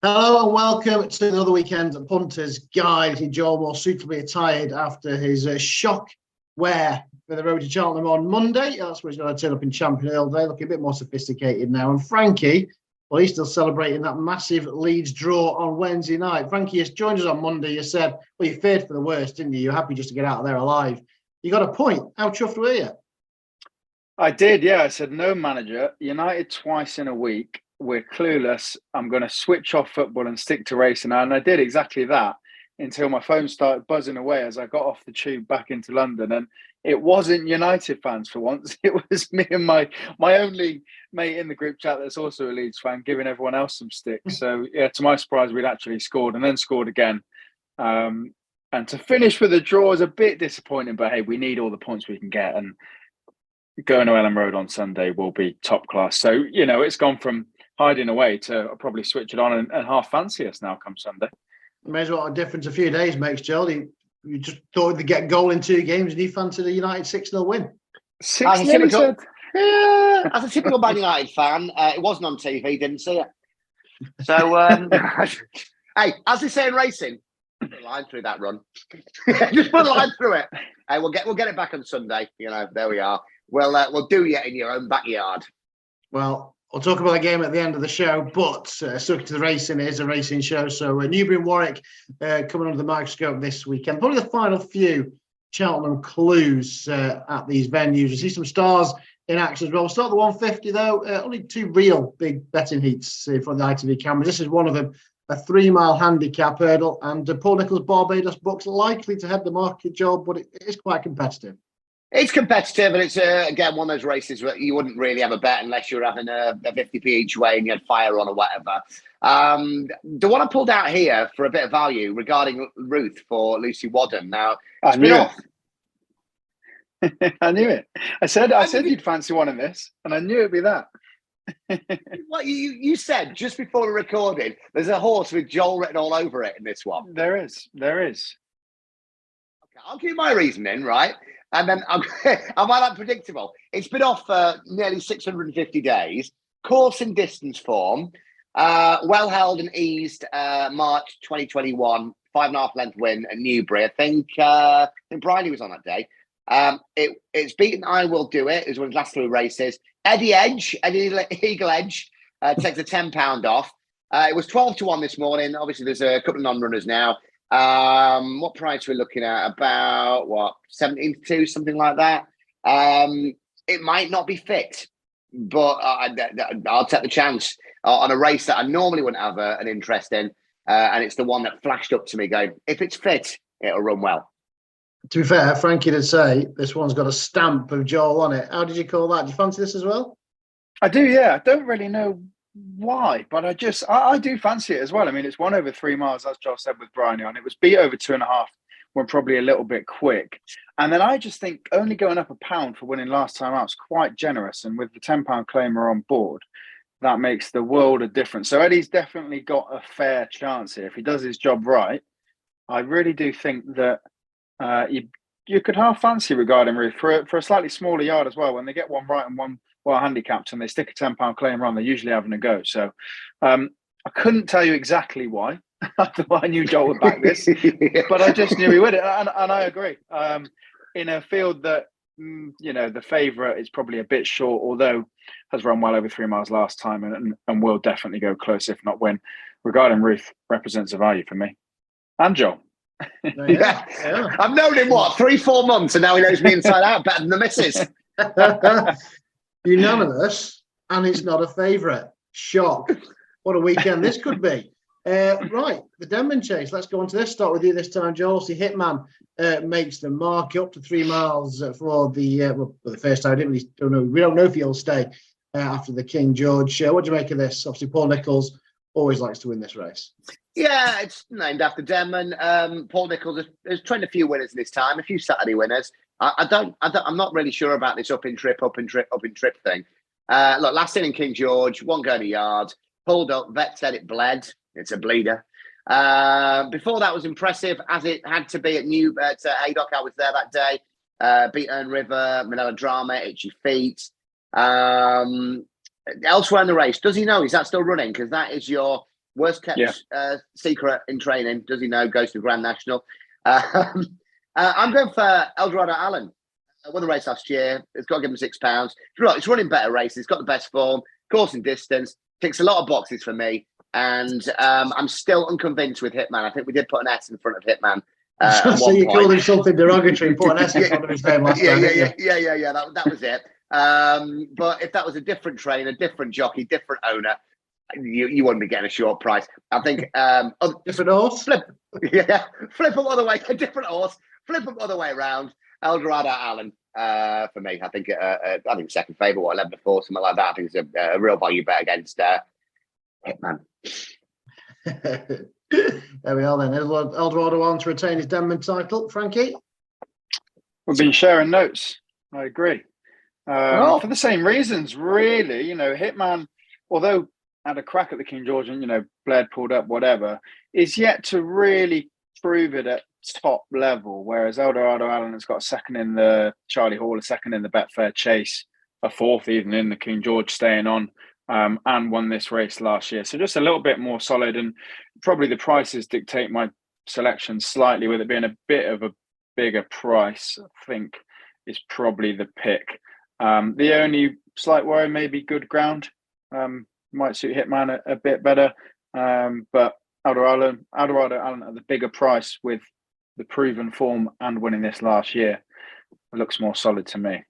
Hello and welcome to another weekend at Punters Guide. Joel more suitably attired after his shock wear for the road to Cheltenham on Monday. That's where he's going to turn up in Champion Hill Day, looking a bit more sophisticated now. And Frankie, well, he's still celebrating that massive Leeds draw on Wednesday night. Frankie has joined us on Monday. You said, well, you feared for the worst, didn't you? You're happy just to get out of there alive. You got a point. How chuffed were you? I did, yeah. I said, no manager, United twice in a week. We're clueless. I'm going to switch off football and stick to racing. And I did exactly that until my phone started buzzing away as I got off the tube back into London. And it wasn't United fans for once. It was me and my only mate in the group chat that's also a Leeds fan, giving everyone else some stick. So, yeah, to my surprise, we'd actually scored and then scored again. And to finish with a draw is a bit disappointing. But, hey, we need all the points we can get. And going to Ellen Road on Sunday will be top class. So, it's gone from hiding away to probably switch it on and half fancy us now come Sunday. May as well a difference a few days makes, Joel. You just thought they'd get a goal in 2 games and you fancied a United 6-0 win. 6-0, as a typical Man United fan, it wasn't on TV, didn't see it. So, hey, as they say in racing, put a line through that run. Just put a line through it. Hey, we'll get it back on Sunday. There we are. We'll do you in your own backyard. Well, we'll talk about the game at the end of the show, but stuck to the racing, it is a racing show. So Newbury and Warwick coming under the microscope this weekend. Probably the final few Cheltenham clues at these venues. We see some stars in action as well. We'll start the 150 though. Only 2 real big betting heats in front of the ITV cameras. This is one of them, a 3-mile handicap hurdle. And Paul Nicholls' Barbados Bucks likely to head the market, Joel, but it is quite competitive. It's competitive, and it's, again, one of those races where you wouldn't really have a bet unless you were having a 50p each way and you had fire on or whatever. The one I pulled out here for a bit of value regarding Ruth for Lucy Wadden. Now, I knew it. I knew it. I said you'd fancy one in this, and I knew it'd be that. What you said just before we recorded, there's a horse with Joel written all over it in this one. There is. Okay, I'll give you my reasoning, right? And then I'm unpredictable. It's been off for nearly 650 days. Course and distance form. Well held and eased March 2021. 5.5 length win at Newbury. I think Briley was on that day. It's beaten I Will Do It. It was one of the last 3 races. Eddie Eagle Edge takes a £10 off. It was 12-1 this morning. Obviously, there's a couple of non-runners now. What price we're looking at? About 17-2, something like that. It might not be fit, but I'll take the chance on a race that I normally wouldn't have an interest in, and it's the one that flashed up to me going, if it's fit, it'll run well. To be fair, Frankie did say this one's got a stamp of Joel on it. How did you call that? Do you fancy this as well? I do, yeah. I don't really know why, but I do fancy it as well. I mean, it's 1 over 3 miles, as Joel said, with Bryony on. It was beat over 2.5 when probably a little bit quick. And then I just think only going up £1 for winning last time out is quite generous. And with the £10 claimer on board, that makes the world of difference. So Eddie's definitely got a fair chance here. If he does his job right, I really do think that you could half fancy regarding Ruth for a slightly smaller yard as well. When they get one right and one well handicapped and they stick a £10 claimer on, they're usually having a go. So I couldn't tell you exactly why. I knew Joel would back this, but I just knew he would. And I agree. In a field that, the favourite is probably a bit short, although has run well over 3 miles last time and will definitely go close, if not win. Regarding Ruth represents a value for me. And Joel. Yeah. I've known him, 3-4 months, and now he knows me inside out better than the missus. Unanimous, and it's not a favourite. Shock. What a weekend this could be. Right, the Denman Chase. Let's go on to this. Start with you this time, Joel. See, Hitman makes the mark up to 3 miles for the first time. We don't know if he'll stay after the King George. What do you make of this? Obviously, Paul Nicholls always likes to win this race. Yeah, it's named after Denman. Paul Nicholls has trained a few winners this time, a few Saturday winners. I'm not really sure about this up in trip thing. Look, last in King George, 1 going a yard, pulled up. Vet said it bled. It's a bleeder. Before that was impressive, as it had to be at Haydock. I was there that day. Beat Earn River, Manila Drama, Itchy Feet. Elsewhere in the race, does he know? Is that still running? Because that is your Worst kept secret in training. Does he know? Goes to Grand National. I'm going for Eldorado Allen. Won the race last year. It's got to give him £6. It's running better races. It's got the best form. Course and distance. Ticks a lot of boxes for me. And I'm still unconvinced with Hitman. I think we did put an S in front of Hitman. So you called him something derogatory and put an S in front of his name last time. Yeah. That was it. But if that was a different trainer, different jockey, different owner, you wouldn't be getting a short price. I think different horse. Flip them other way. A different horse. Flip them other way around. Eldorado Allen for me. I think second favourite, 11-4, something like that. I think it's a real value bet against Hitman. There we are then. Eldorado on to retain his Denman title. Frankie? We've been sharing notes. I agree. For the same reasons, really. Hitman, although had a crack at the King George and, Blair pulled up, whatever, is yet to really prove it at top level, whereas Eldorado Allen has got a second in the Charlie Hall, a second in the Betfred Chase, a fourth even in the King George staying on, and won this race last year. So just a little bit more solid, and probably the prices dictate my selection slightly, with it being a bit of a bigger price. I think is probably the pick. The only slight worry may be Good Ground. Might suit Hitman a bit better, but Eldorado Allen at the bigger price with the proven form and winning this last year looks more solid to me.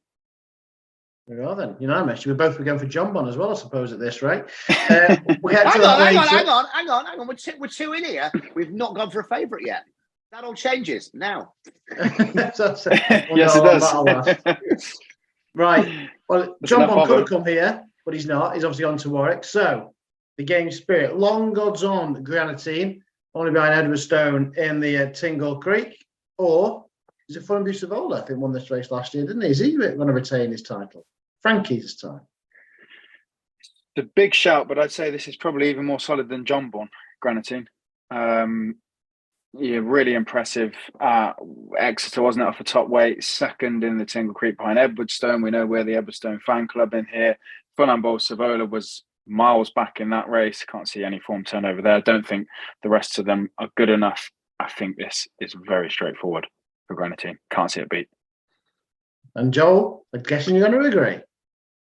There we are then. Unanimous. We both were going for John Bon as well, I suppose, at this rate. Hang on. We're two in here. We've not gone for a favourite yet. That all changes now. Yes, it does. Right. Well, John Bon could have come here, but he's not. He's obviously on to Warwick. So, the game spirit. Long odds on Granatine, only behind Edwardstone in the Tingle Creek. Or is it Fun Savola? I think won this race last year, didn't he? Is he going to retain his title? Frankie this time. The big shout, but I'd say this is probably even more solid than John Bon, Granatine. Really impressive. Exeter wasn't it off the top weight, second in the Tingle Creek behind Edwardstone. We know we're the Edwardstone fan club in here. Funambol Savola was miles back in that race. Can't see any form turnover there. I don't think the rest of them are good enough. I think this is very straightforward for Granatine. Can't see it beat. And Joel, I'm guessing you're going to agree.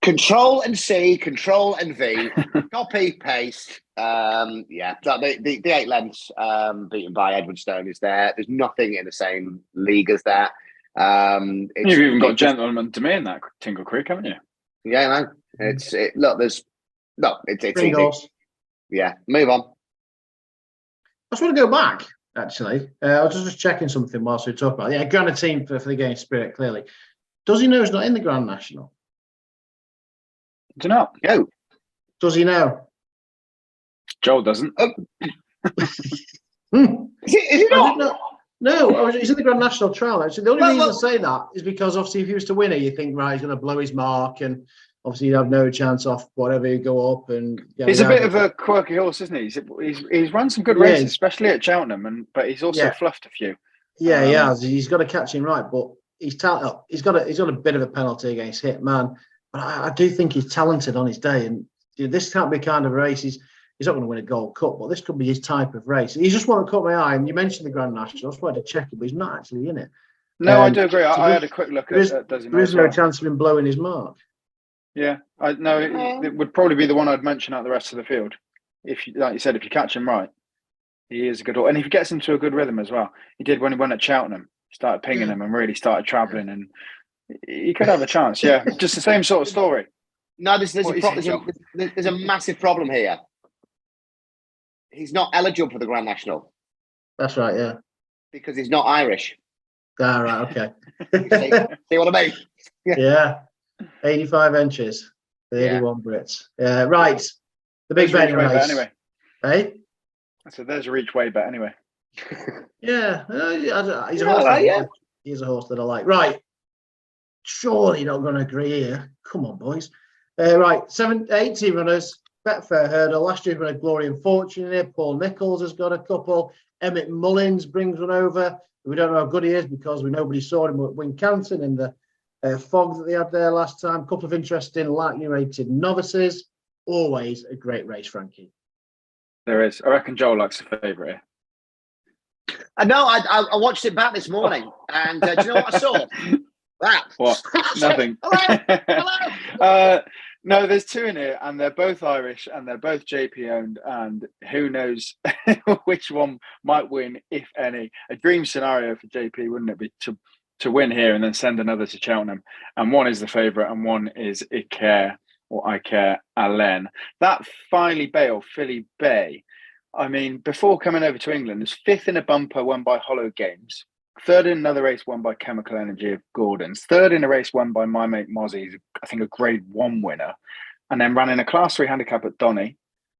Control and C, Control and V, copy, paste. The 8 lengths beaten by Edwardstone is there. There's nothing in the same league as that. You've even got Gentleman to me in that Tingle Creek, haven't you? Yeah, man. It's easy. Goals. Yeah, move on. I just want to go back, actually. I was just checking something whilst we talk about it. Yeah, Granatine for the game spirit, clearly. Does he know he's not in the Grand National? Do you know? No. Does he know? Joel doesn't. Is he not? No, he's in the Grand National trial. Actually, the only reason I say that is because obviously if he was to win it, you think, right, he's going to blow his mark, and obviously you'd have no chance off whatever you go up. And he's a bit of a quirky horse, isn't he? He's run some good races, especially at Cheltenham, but he's also fluffed a few. Yeah, he has. He's got to catch him right, but he's got a bit of a penalty against Hitman. But I do think he's talented on his day, and this can't be kind of race. He's not going to win a Gold Cup, but this could be his type of race. He's just one that caught my eye, and you mentioned the Grand National. I just wanted to check it, but he's not actually in it. No, I do agree. I had a quick look at does he know? There is no chance of him blowing his mark. Yeah, it would probably be the one I'd mention out the rest of the field. Like you said, if you catch him right, he is a good horse, and if he gets into a good rhythm as well. He did when he went at Cheltenham. Started pinging him and really started travelling, and he could have a chance. Yeah, just the same sort of story. No, there's a massive problem here. He's not eligible for the Grand National. That's right, yeah. Because he's not Irish. Ah, right, okay. See what I mean? Yeah. 85 inches. 81 Brits. Yeah, right. The big betting race. Anyway. Hey? So there's a reach way bet anyway. Yeah. He's a horse. He's a horse that I like. Right. Surely not going to agree here. Come on, boys. Right. 80 runners. Betfair hurdle. Last year, we had Glory and Fortune in here. Paul Nichols has got a couple. Emmett Mullins brings one over. We don't know how good he is because nobody saw him at Wincanton in the fog that they had there last time. A couple of interesting lightly rated novices. Always a great race, Frankie. There is. I reckon Joel likes the favourite here. No, I watched it back this morning, and do you know what I saw? That. What? Nothing. Hello. No, there's two in here, and they're both Irish, and they're both JP owned, and who knows which one might win, if any. A dream scenario for JP, wouldn't it be, to win here and then send another to Cheltenham? And one is the favourite, and one is Iker or Iker Allen. That Philly Bay. I mean, before coming over to England, was fifth in a bumper won by Hollow Games, third in another race won by Chemical Energy of Gordon's, third in a race won by my mate Mozzie, I think a Grade 1 winner, and then ran in a Class 3 handicap at Donny,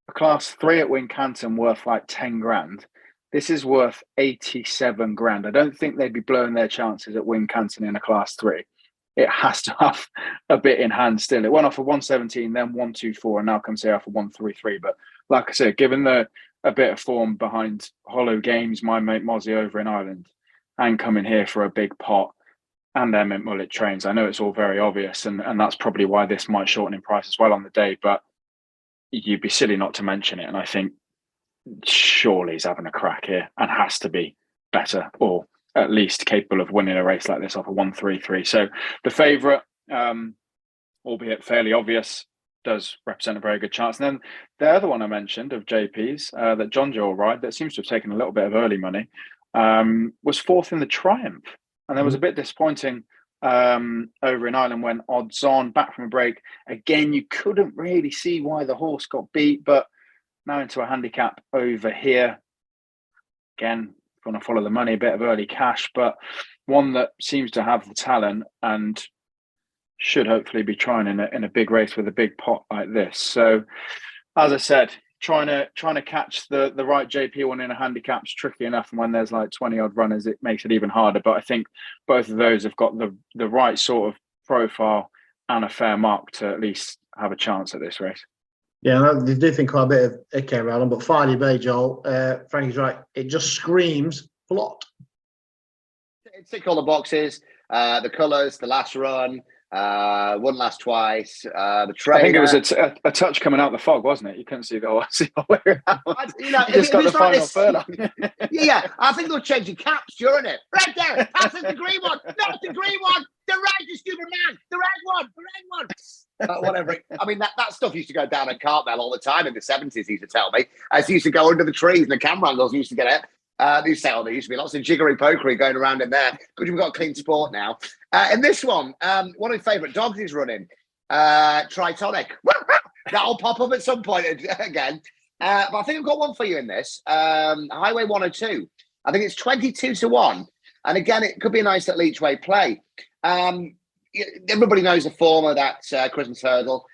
a Class 3 at Wincanton worth like 10 grand. This is worth 87 grand. I don't think they'd be blowing their chances at Wincanton in a Class 3. It has to have a bit in hand still. It went off for 117, then 124, and now comes here off for 133. But like I said, given a bit of form behind Hollow Games, my mate Mozzie over in Ireland, and coming here for a big pot, and Emmett Mullet trains, I know it's all very obvious, and that's probably why this might shorten in price as well on the day, but you'd be silly not to mention it. And I think surely he's having a crack here and has to be better, or at least capable of winning a race like this off a 133. So the favourite, albeit fairly obvious, does represent a very good chance. And then the other one I mentioned of JP's, that John Joe ride, that seems to have taken a little bit of early money, was fourth in the Triumph. And that was a bit disappointing over in Ireland when odds on, back from a break. Again, you couldn't really see why the horse got beat, but now into a handicap over here. Again, going to follow the money, a bit of early cash, but one that seems to have the talent and should hopefully be trying in a big race with a big pot like this. So, as I said, trying to catch the right JP one in a handicap's tricky enough, and when there's like 20 odd runners, it makes it even harder. But I think both of those have got the right sort of profile and a fair mark to at least have a chance at this race. Yeah, they do think quite a bit of Iker around, but Philly Bay, Joel, Frankie's right. It just screams plot. It ticked all the boxes, the colours, the last run, wouldn't last twice. The trainer. I think it was a touch coming out the fog, wasn't it? You couldn't see the horse all the way around. You know, you just got the final furlong. Yeah, I think they were changing caps during it. Right there, that's the green one, not the green one. The red, you stupid man. The red one. Whatever. I mean, that stuff used to go down at Cartmel all the time in the 70s, he used to tell me. As he used to go under the trees and the camera angles used to get it. They used to say, there used to be lots of jiggery pokery going around in there. But we've got clean sport now. In this one of my favourite dogs is running, Tritonic. That'll pop up at some point again. But I think I've got one for you in this. Highway 102. I think it's 22-1. And again, it could be a nice little each way play. Everybody knows the form of that Christmas hurdle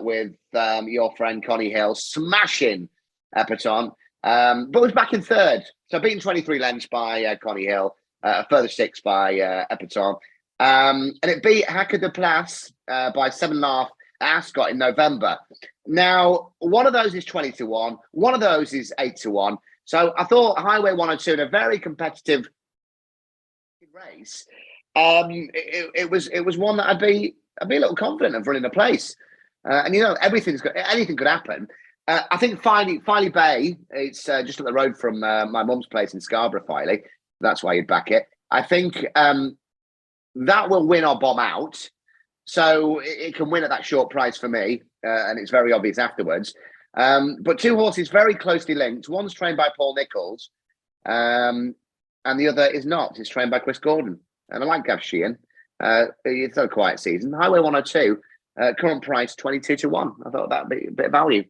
with your friend Connie Hill smashing Epperton. But was back in third. So beaten 23 lengths by Connie Hill, a further 6 by Epperton. And it beat Hacker de Place by 7.5 at Ascot in November. Now, one of those is 20-1. One of those is 8-1. So I thought Highway 102 in a very competitive race. It was one that I'd be a little confident of running a place. And anything could happen. I think Filey Bay, it's just up the road from my mum's place in Scarborough, Filey. That's why you'd back it. I think that will win or bomb out. So it can win at that short price for me. And it's very obvious afterwards. But two horses very closely linked. One's trained by Paul Nicholls. And the other is not. It's trained by Chris Gordon. And I like Gav Sheehan. It's a quiet season. Highway 102, current price 22-1. I thought that'd be a bit of value.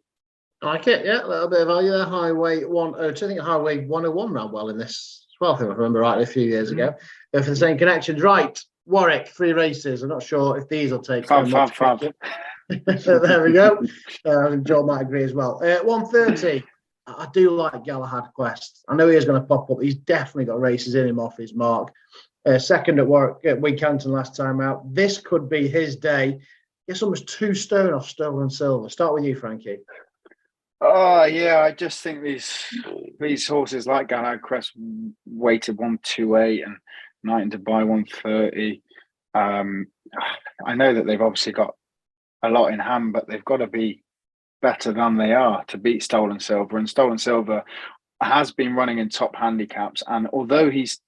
I like it, yeah, a little bit of value there. Highway 102. I think Highway 101 ran well in this as well, if I remember rightly, a few years ago. For the same connections. Right, Warwick, 3 races. I'm not sure if these will take Fab. There we go. Joel might agree as well. 130. I do like Galahad Quest. I know he is going to pop up. He's definitely got races in him off his mark. Second at Warwick at Wincanton last time out. This could be his day. Gets almost 2 stone off Stolen Silver. Start with you, Frankie. Oh yeah, I just think these horses like Galahad Quest weighted 128 and Knighton to buy 130. I know that they've obviously got a lot in hand, but they've got to be better than they are to beat Stolen Silver. And Stolen Silver has been running in top handicaps. And although he's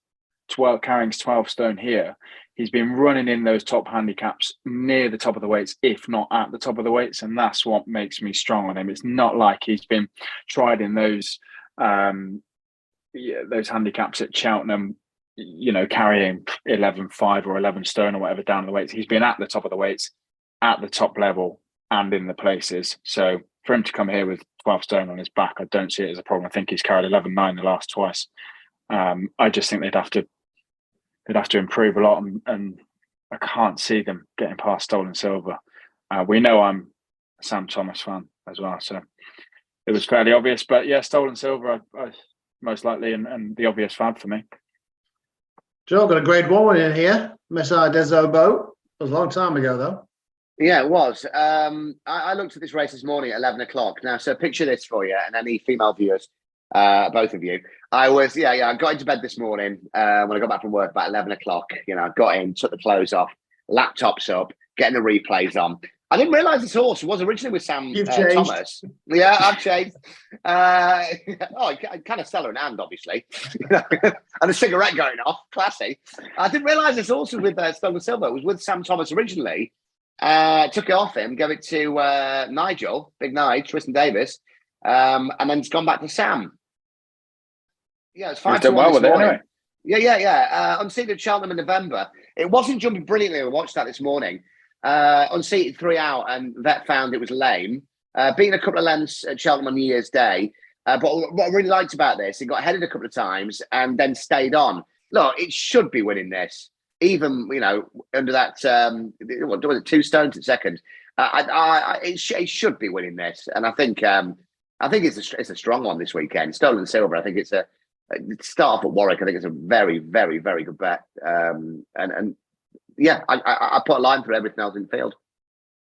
carrying 12 stone here, he's been running in those top handicaps near the top of the weights, if not at the top of the weights. And that's what makes me strong on him. It's not like he's been tried in those handicaps at Cheltenham, carrying 11.5 or 11 stone or whatever down the weights. He's been at the top of the weights, at the top level and in the places. So for him to come here with 12 stone on his back, I don't see it as a problem. I think he's carried 11.9 the last twice. I just think they'd have to improve a lot, and I can't see them getting past Stolen Silver. We know I'm a Sam Thomas fan as well, so it was fairly obvious. But yeah, Stolen Silver, I most likely, and the obvious fab for me. Joe, got a grade 1 in here. Messiah Deso Boat. It was a long time ago, though. Yeah, it was. I looked at this race this morning at 11 o'clock. Now, so picture this for you, and any female viewers, both of you. I got into bed this morning when I got back from work about 11 o'clock. I got in, took the clothes off, laptops up, getting the replays on. I didn't realise this horse was originally with Sam Thomas. Yeah, I've changed. Kind of seller in hand, obviously. And a cigarette going off. Classy. I didn't realise this horse was with Stolen Silver. It was with Sam Thomas originally. Took it off him, gave it to Nigel, Big Nige, Tristan Davis, and then it's gone back to Sam. Yeah, it's 5-1 well this morning. Yeah. Unseated at Cheltenham in November. It wasn't jumping brilliantly. We watched that this morning. Unseated 3 out, and Vet found it was lame. Beaten a couple of lengths at Cheltenham on New Year's Day. But what I really liked about this, it got headed a couple of times and then stayed on. Look, it should be winning this. Even under that, what was it, 2 stones in second? It should be winning this, and I think it's a strong one this weekend. Stolen Silver, I think it's a start off at Warwick. I think it's a very, very, very good bet. And yeah, I put a line through everything else in the field.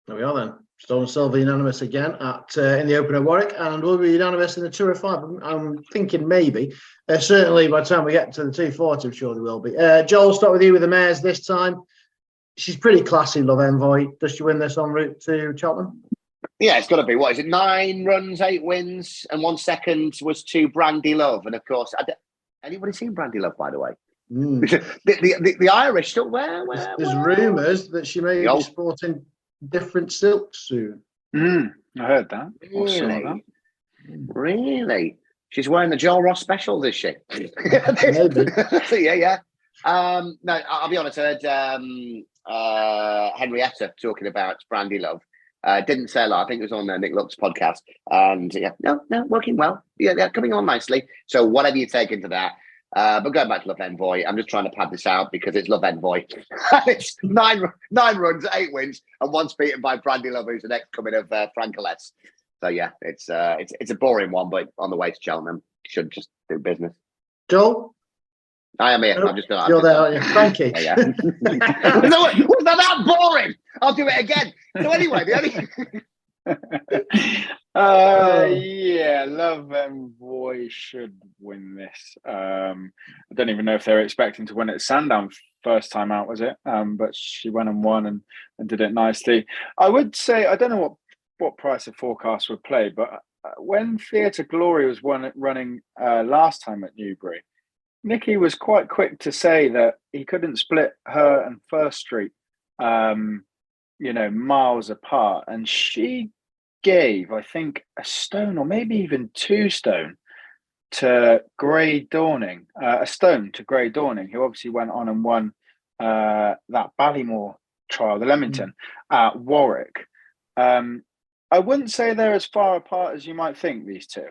There we are then. Stolen Silver unanimous again at in the Open at Warwick, and we'll be unanimous in the 205. I'm thinking maybe. Certainly by the time we get to the 240, I'm sure there will be. Joel, start with you with the mares this time. She's pretty classy, Love Envoy. Does she win this en route to Cheltenham? Yeah, it's got to be. What is it? 9 runs, 8 wins, and 1 second was to Brandy Love. And of course, anybody seen Brandy Love, by the way? The Irish still where? There's rumours that she may be sporting different silks soon. I heard that. Really? Really? She's wearing the Joel Ross special, is she? Maybe. Yeah. No, I'll be honest. I heard Henrietta talking about Brandy Love. Didn't say a lot. I think it was on Nick Luck's podcast. And yeah, no, working well. Yeah, coming on nicely. So whatever you take into that. But going back to Love Envoy, I'm just trying to pad this out because it's Love Envoy. It's 9 runs, 8 wins, and 1's beaten by Brandy Love, who's the next coming of Frankeless. So yeah, it's a boring one, but on the way to Cheltenham, should just do business. Joel? I am here. I'm just going. You're there, aren't you? Frankie. Yeah. Was that boring? I'll do it again. So anyway, the only. Yeah, Love Envoy should win this. I don't even know if they were expecting to win it at Sandown first time out, was it? But she went and won and did it nicely. I would say, I don't know what price of forecast would play, but when Theatre Glory was running last time at Newbury, Nicky was quite quick to say that he couldn't split her and First Street, miles apart. And she gave, I think, a stone or maybe even 2 stone to Grey Dawning, a stone to Grey Dawning, who obviously went on and won that Ballymore trial, the Leamington, at Warwick. I wouldn't say they're as far apart as you might think, these two.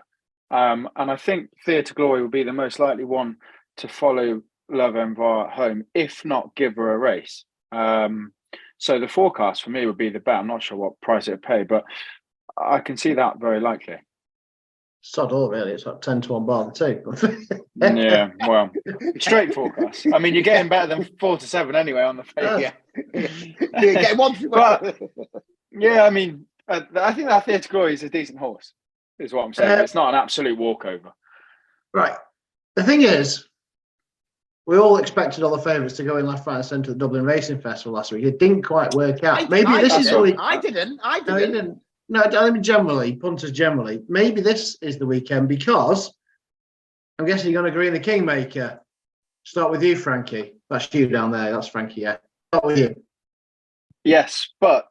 And I think Theatre Glory would be the most likely one to follow Love Envoy at home, if not give her a race. So the forecast for me would be the bet. I'm not sure what price it would pay, but I can see that very likely. Sod all, really. It's like 10 to 1 bar the 2. Yeah, well, straight forecast. I mean, you're getting better than 4 to 7 anyway on the fake. Get one. But, yeah, I mean, I think that Theatre Glory is a decent horse, is what I'm saying. It's not an absolute walkover. Right. The thing is, we all expected all the favourites to go in left, right, and centre at the Dublin Racing Festival last week. It didn't quite work out. I didn't. No, you didn't. No, I mean generally, punters generally. Maybe this is the weekend because I'm guessing you're going to agree in the Kingmaker. Start with you, Frankie. That's you down there. That's Frankie, yeah. Start with you. Yes, but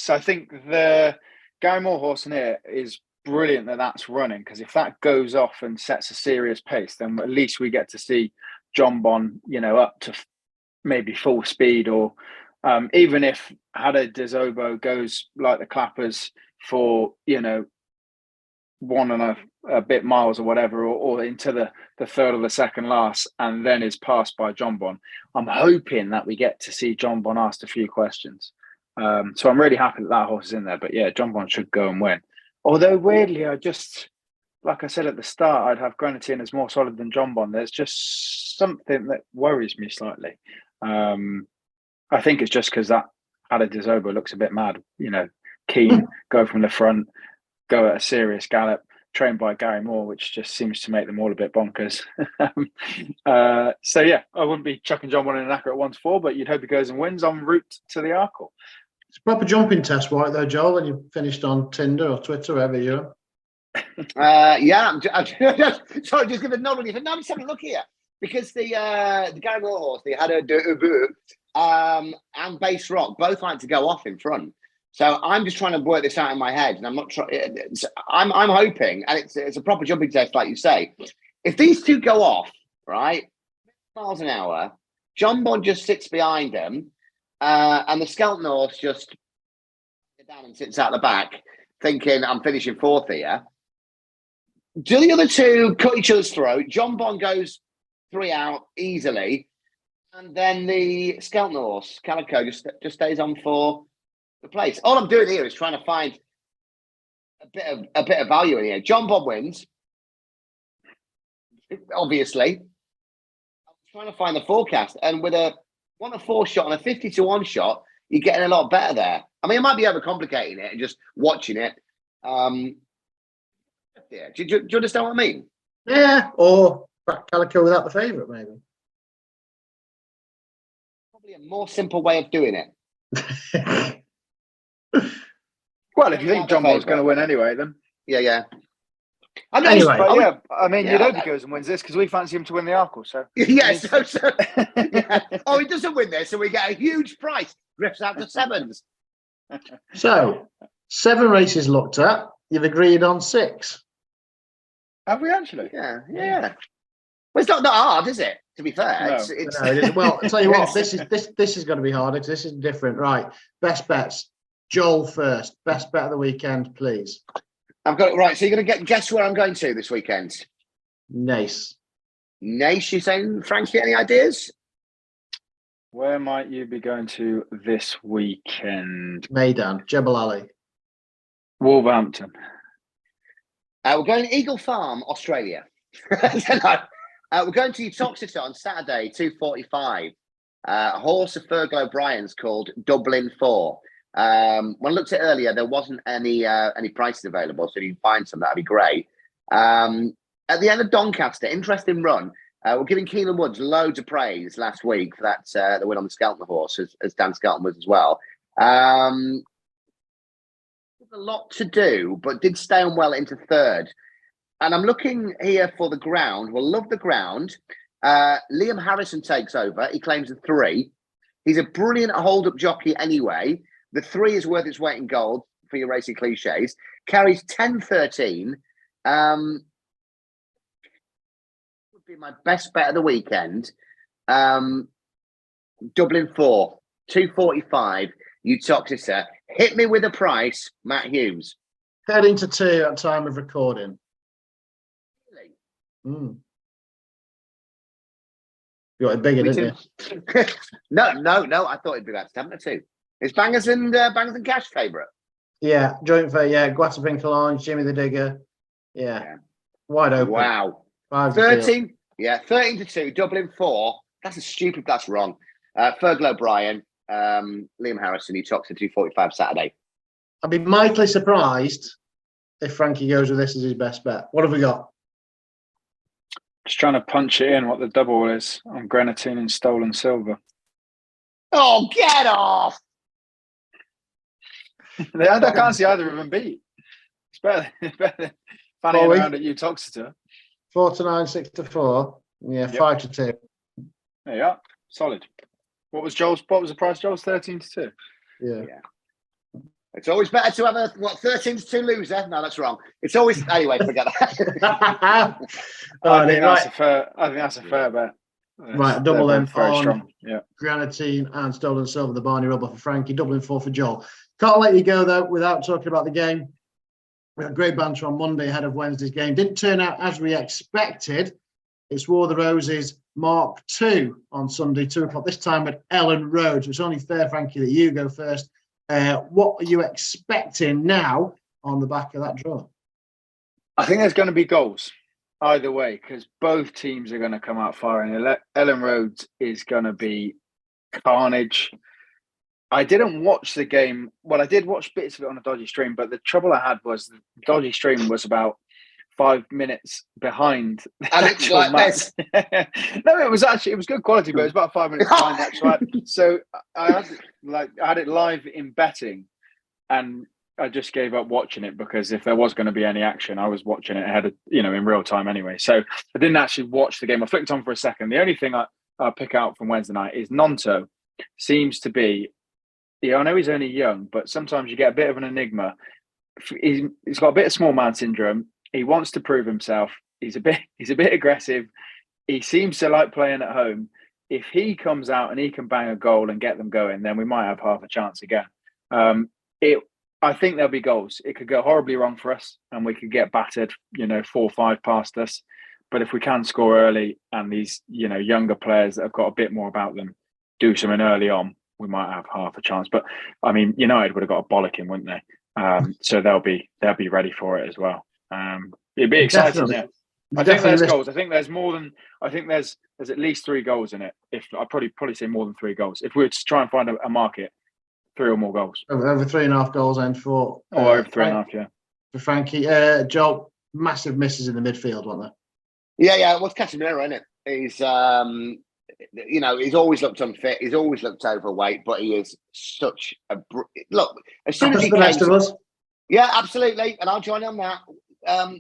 I think the Gary Moore horse in here is brilliant that's running, because if that goes off and sets a serious pace, then at least we get to see John Bon, up to maybe full speed, or even if Hada Dezobo goes like the clappers for, 1.5 miles or whatever, or into the third or the second last, and then is passed by John Bon. I'm hoping that we get to see John Bon asked a few questions. So I'm really happy that horse is in there. But yeah, John Bon should go and win. Although weirdly, like I said at the start, I'd have Grenadine as more solid than John Bon. There's just something that worries me slightly. I think it's just because that Hada Dezobo looks a bit mad. Keen, go from the front, go at a serious gallop, trained by Gary Moore, which just seems to make them all a bit bonkers. So yeah, I wouldn't be chucking John Bon in an accurate 1-4, but you'd hope he goes and wins en route to the Arkle. It's a proper jumping test, right, though, Joel, when you finished on Tinder or Twitter, wherever you're. Yeah, I'm just, sorry, just give a nod on you. No, just have a look here. Because the Gary Moore horse, the Hada Dezobo, and Base Rock both like to go off in front. So I'm just trying to work this out in my head, and I'm not trying. I'm hoping, and it's a proper jumping test, like you say. If these two go off, right, miles an hour, John Bon just sits behind them, and the Skelton horse just down and sits out the back, thinking I'm finishing fourth here. Do the other two cut each other's throat? John Bon goes 3 out easily, and then the Skelton horse, Calico, just stays on for the place. All I'm doing here is trying to find a bit of value in here. John Bon wins, obviously. I'm trying to find the forecast, and with a 1-4 shot and a 50-1 shot, you're getting a lot better there. I mean, I might be overcomplicating it and just watching it. Yeah, do you understand what I mean? Yeah, or back Calico without the favourite, maybe. Probably a more simple way of doing it. Well, if you think John Bon's going to win anyway, then yeah. Anyway, but yeah, I mean, yeah, you'd hope he goes and wins this, because we fancy him to win the Arkle. So yeah, yeah. Oh, he doesn't win this, so we get a huge price. Rips out the sevens. So 7 races looked at. You've agreed on 6. Have we actually? Yeah. Well, it's not hard, is it? To be fair, No. it's No, it isn't. Well, I'll tell you what, this is going to be harder because this is different. Right, best bets. Joel first. Best bet of the weekend, please. I've got it right. So you're going to guess where I'm going to this weekend? Nice. You saying, Frankie? Any ideas? Where might you be going to this weekend? Maidan, Jebel Ali. Wolverhampton. We're going to Eagle Farm, Australia. We're going to Uttoxeter on Saturday, 2:45. A horse of Fergal O'Brien's called Dublin 4. When I looked at it earlier, there wasn't any prices available, so if you can find some, that'd be great. At the end of Doncaster, interesting run. We're giving Keelan Woods loads of praise last week for that the win on the Skelton horse, as Dan Skelton was as well. A lot to do, but did stay on well into third. And I'm looking here for the ground. We'll love the ground. Liam Harrison takes over. He claims a 3. He's a brilliant hold-up jockey anyway. The 3 is worth its weight in gold for your racing cliches. Carries 10-13. Would be my best bet of the weekend. Dublin 4, 2:45. Uttoxeter. Hit me with a price, Matt Humes. Heading to 2 at time of recording. Really? You got it bigger, didn't you? No. I thought it'd be about 7-2. Is Bangers and Cash favourite? Yeah, joint for Guatapinka Lounge, Jimmy the Digger. Yeah. Wide open. Wow. 13. Yeah, 13-2. Dublin 4. That's wrong. Fergal O'Brien. Liam Harrison, he talks at 2:45 Saturday. I'd be mightily surprised if Frankie goes with this as his best bet. What have we got? Just trying to punch it in what the double is on Grenadine and Stolen Silver. Oh, get off! I can't see either of them beat. better than fanning Bowie? around at you, Toxeter. 4-9, 6-4. Yeah, Yep. 5-2. There you are. Solid. What was the price, Joel's? 13-2. Yeah. It's always better to have a 13-2 loser. No, that's wrong. It's always anyway. Forget that. I think that's a fair bet. Right, double They're then both very on strong. Yeah. Granatine and Stolen Silver, the Barney Rubber for Frankie, doubling 4 for Joel. Can't let you go though without talking about the game. We had great banter on Monday ahead of Wednesday's game. Didn't turn out as we expected. It's War of the Roses Mark II on Sunday, 2:00 this time at Ellen Road. So it's only fair, Frankie, that you go first. What are you expecting now on the back of that draw? I think there's going to be goals either way because both teams are going to come out firing. Ellen Road is going to be carnage. I didn't watch the game. Well, I did watch bits of it on a dodgy stream, but the trouble I had was the dodgy stream was about 5 minutes behind. And it's like this. No, it was good quality, but it was about 5 minutes behind the actual ad. So I had it live in betting, and I just gave up watching it because if there was going to be any action, I was watching it ahead of, in real time anyway. So I didn't actually watch the game. I flicked on for a second. The only thing I pick out from Wednesday night is Nonto seems to be. Yeah, I know he's only young, but sometimes you get a bit of an enigma. He's got a bit of small man syndrome. He wants to prove himself. He's a bit aggressive. He seems to like playing at home. If he comes out and he can bang a goal and get them going, then we might have half a chance again. I think there'll be goals. It could go horribly wrong for us, and we could get battered, 4-5 past us. But if we can score early, and these, younger players that have got a bit more about them do something early on, we might have half a chance. But I mean, United would have got a bollocking, wouldn't they? So they'll be ready for it as well. It'd be exciting. Definitely. Yeah. I think there's goals. I think there's more than. I think there's at least 3 goals in it. If I'd probably say more than 3 goals. If we were to try and find a market, 3 or more goals. Over 3.5 goals and for over 3.5, yeah. For Frankie, Joel, massive misses in the midfield, weren't there? Yeah. Well, it's Casemiro, isn't it? He's he's always looked unfit. He's always looked overweight, but he is such a look. As soon as he the rest of us. Yeah, absolutely, and I'll join on that.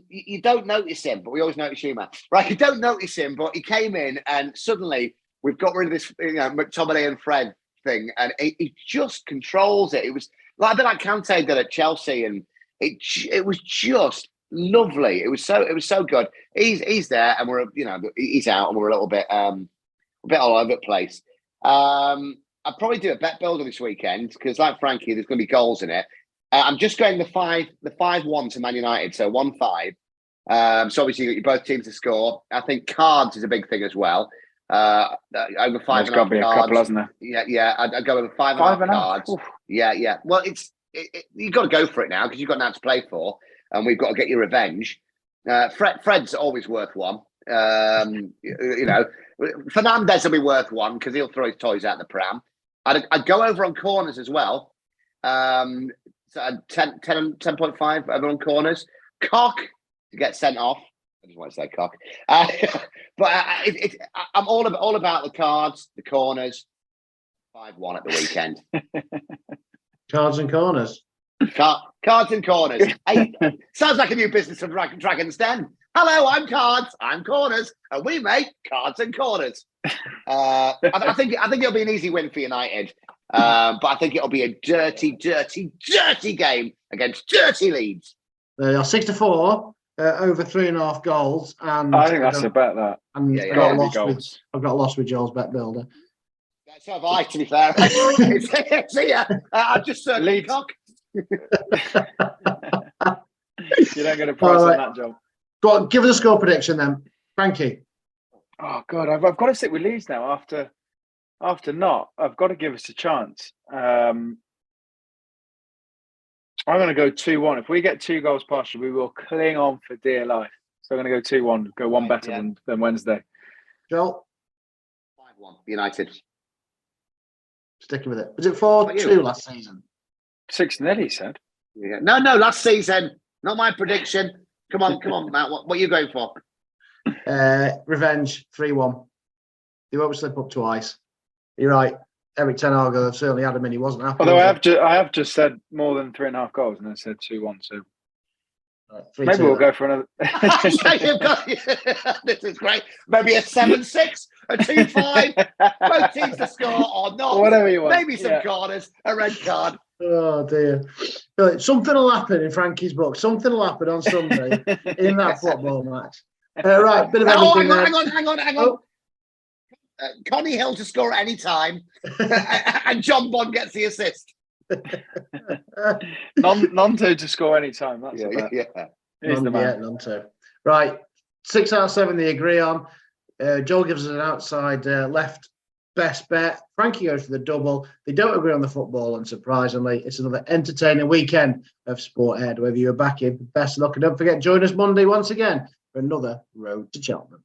You don't notice him, but we always notice you, man. Right? You don't notice him, but he came in, and suddenly we've got rid of this, McTominay and Fred thing, and he just controls it. It was like a bit like Kante did at Chelsea, and it was just lovely. It was so good. He's there, and we're he's out, and we're a little bit all over the place. I'll probably do a bet builder this weekend because, like Frankie, there's going to be goals in it. I'm just going the 5-1 to Man United, so 1-5. So obviously you got both teams to score. I think cards is a big thing as well. Over 5.5 cards. There's got to be a couple, hasn't there? Yeah. I'd go over 5.5 cards. Oof. Yeah. Well, you've got to go for it now because you've got nothing to play for, and we've got to get your revenge. Fred's always worth one. Fernandez will be worth one because he'll throw his toys out the pram. I'd go over on corners as well. So 10.5 over on corners. Cock to get sent off. I just want to say cock. But I'm all about the cards, the corners. 5-1 at the weekend. Cards and corners. Cards and corners. Hey, sounds like a new business from Dragon's Den. Hello, I'm cards, I'm corners, and we make cards and corners. I think it'll be an easy win for United, but I think it'll be a dirty game against dirty Leeds. They are 6-4, over 3.5 goals, and I think that's a bet. That and Yeah, I've got lost with Joel's bet builder. So have I, to be fair. See ya. I've just Leeds. cock. You don't get a price on that, Joel. Go on, give us a score prediction then, Frankie. Oh God, I've got to stick with Leeds now. After not, I've got to give us a chance. I'm going to go 2-1. If we get 2 goals past you, we will cling on for dear life. So I'm going to go 2-1. Go one better than Wednesday. Joel? 5-1 United. Sticking with it. Was it 4-2 last season? 6-0, he said. Yeah. No, last season. Not my prediction. Come on, Matt. What are you going for? Revenge, 3-1. They won't slip up twice. You're right. Eric Ten Hag certainly had him in. He wasn't happy. Although I have just said more than 3.5 goals, and I said 2-1. So Maybe we'll go for another. This is great. Maybe a 7-6, a 2-5. Both teams to score or not. Whatever you want. Maybe some corners, a red card. Oh dear. Right, something will happen in Frankie's book. Something will happen on Sunday in that football match. Right, bit of everything. Hang on. Oh. Connie Hill to score at any time, and John Bond gets the assist. Nonto to score any time. That's He's the man. Nonto. Right, 6 out of 7 they agree on. Joel gives us an outside left best bet. Frankie goes for the double. They don't agree on the football, and surprisingly, it's another entertaining weekend of sport ahead. Whether you're back in, best luck, and don't forget, join us Monday once again for another Road to Cheltenham.